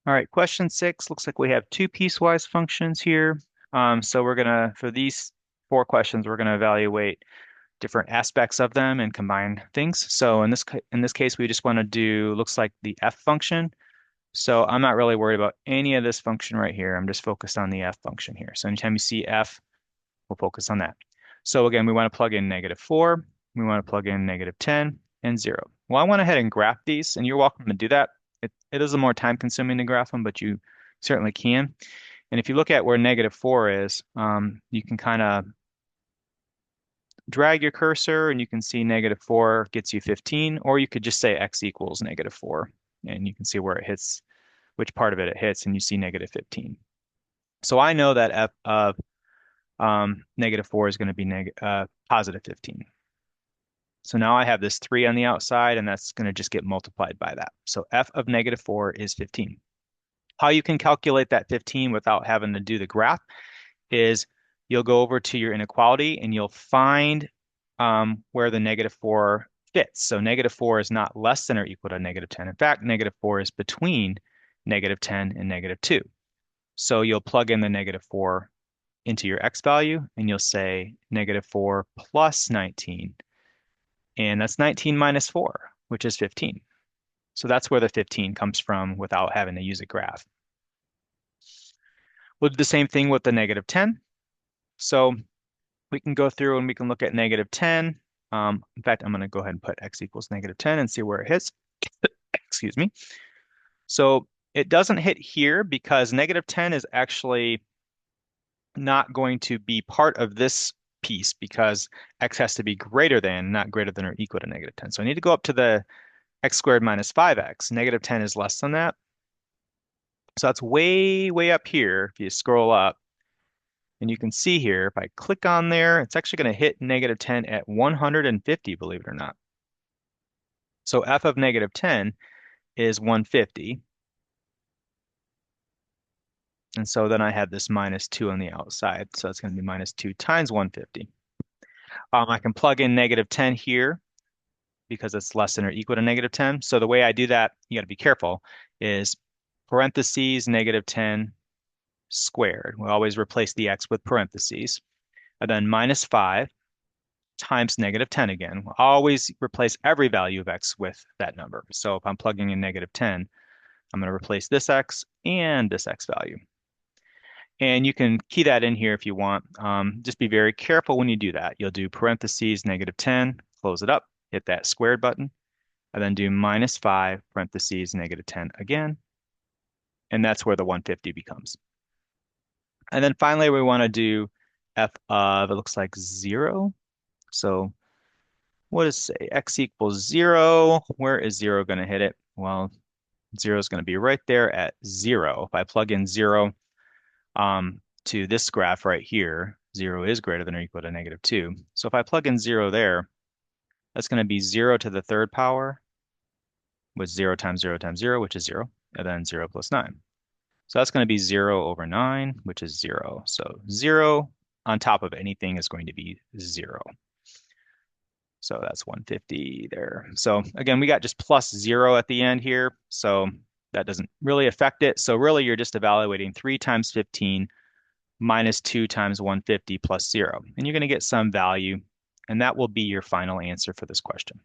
All right, question 6 looks like we have two piecewise functions here. So we're gonna, for these four questions, we're gonna evaluate different aspects of them and combine things. So in this case, we just want to do looks like the f function. So I'm not really worried about any of this function right here. I'm just focused on the f function here. So anytime you see f, we'll focus on that. So again, we want to plug in -4, we want to plug in -10 and 0. Well, I went ahead and graphed these, and you're welcome to do that. It is a more time consuming to graph them, but you certainly can. And if you look at where -4 is, you can kind of drag your cursor and you can see -4 gets you 15, or you could just say x equals -4, and you can see where it hits, which part of it hits, and you see -15. So I know that f of -4 is going to be positive 15. So now I have this 3 on the outside, and that's going to just get multiplied by that. So f of -4 is 15. How you can calculate that 15 without having to do the graph is you'll go over to your inequality and you'll find where the -4 fits. So -4 is not less than or equal to -10. In fact, -4 is between -10 and -2. So you'll plug in the -4 into your x value and you'll say -4 plus 19. And that's 19 minus 4, which is 15. So that's where the 15 comes from without having to use a graph. We'll do the same thing with the -10. So we can go through and we can look at -10. In fact, I'm going to go ahead and put x equals -10 and see where it hits. Excuse me. So it doesn't hit here because -10 is actually not going to be part of this piece because x has to be greater than, not greater than or equal to -10. So I need to go up to the x squared minus 5x. -10 is less than that. So that's way, way up here. If you scroll up, and you can see here, if I click on there, it's actually going to hit -10 at 150, believe it or not. So f of -10 is 150. And so then I have this -2 on the outside. So it's going to be -2 times 150. I can plug in -10 here because it's less than or equal to -10. So the way I do that, you got to be careful, is parentheses -10 squared. We always replace the x with parentheses. And then -5 times -10 again. We'll always replace every value of x with that number. So if I'm plugging in -10, I'm going to replace this x and this x value. And you can key that in here if you want. Just be very careful when you do that. You'll do parentheses -10, close it up, hit that squared button, and then do -5 parentheses -10 again. And that's where the 150 becomes. And then finally, we want to do f of, it looks like 0. So what does say? X equals 0. Where is 0 going to hit it? Well, 0 is going to be right there at 0. If I plug in 0 to this graph right here, 0 is greater than or equal to -2. So if I plug in 0 there, that's going to be 0 to the third power with 0 times 0 times 0, which is 0, and then 0 plus 9. So that's going to be 0 over 9, which is 0. So 0 on top of anything is going to be 0. So that's 150 there. So again, we got just plus 0 at the end here. So that doesn't really affect it. So really, you're just evaluating 3 times 15 minus 2 times 150 plus 0. And you're going to get some value. And that will be your final answer for this question.